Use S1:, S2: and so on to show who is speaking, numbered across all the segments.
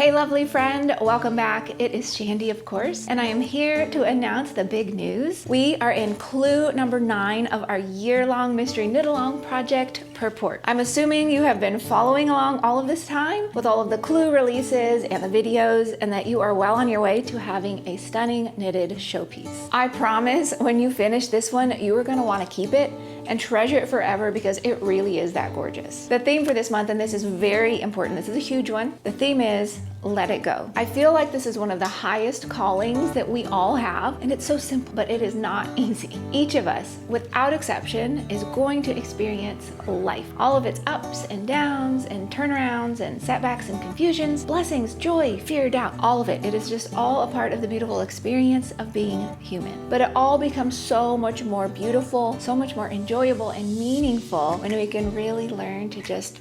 S1: Hey lovely friend, welcome back. It is Shandy, of course, and I am here to announce the big news. We are in clue number 9 of our year-long mystery knit-along project, Purport. I'm assuming you have been following along all of this time with all of the clue releases and the videos, and that you are well on your way to having a stunning knitted showpiece. I promise when you finish this one, you are gonna wanna keep it and treasure it forever because it really is that gorgeous. The theme for this month, and this is very important, this is a huge one, the theme is let it go. I feel like this is one of the highest callings that we all have, and it's so simple, but it is not easy. Each of us, without exception, is going to experience life. All of its ups and downs and turnarounds and setbacks and confusions, blessings, joy, fear, doubt, all of it. It is just all a part of the beautiful experience of being human. But it all becomes so much more beautiful, so much more enjoyable and meaningful when we can really learn to just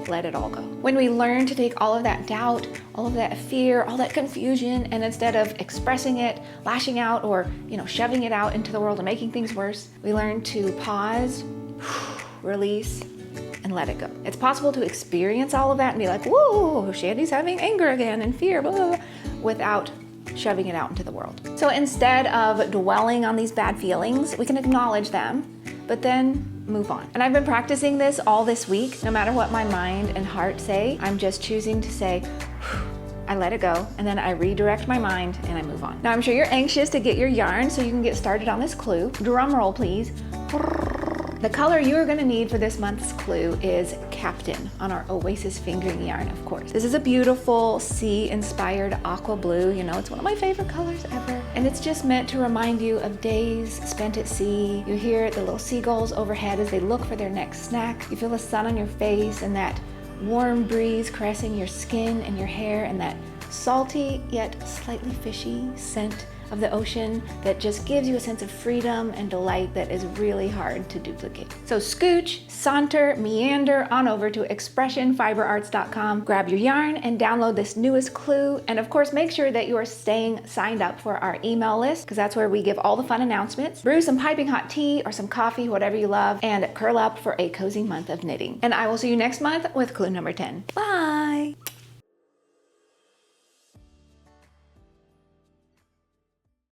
S1: let it all go. When we learn to take all of that doubt, all of that fear, all that confusion, and instead of expressing it, lashing out, or shoving it out into the world and making things worse, we learn to pause, release, and let it go. It's possible to experience all of that and be like, whoa, Shandy's having anger again and fear, blah, blah, blah, without shoving it out into the world. So instead of dwelling on these bad feelings, we can acknowledge them, but then move on. And I've been practicing this all this week. No matter what my mind and heart say, I'm just choosing to say, I let it go, and then I redirect my mind and I move on. Now I'm sure you're anxious to get your yarn so you can get started on this clue. Drum roll, please. The color you are going to need for this month's clue is Captain on our Oasis Fingering yarn, of course. This is a beautiful sea-inspired aqua blue. It's one of my favorite colors ever. And it's just meant to remind you of days spent at sea. You hear the little seagulls overhead as they look for their next snack. You feel the sun on your face and that warm breeze caressing your skin and your hair, and that salty yet slightly fishy scent of the ocean that just gives you a sense of freedom and delight that is really hard to duplicate. So scooch, saunter, meander on over to expressionfiberarts.com, grab your yarn and download this newest clue. And of course, make sure that you are staying signed up for our email list, because that's where we give all the fun announcements. Brew some piping hot tea or some coffee, whatever you love, and curl up for a cozy month of knitting. And I will see you next month with clue number 10. Bye!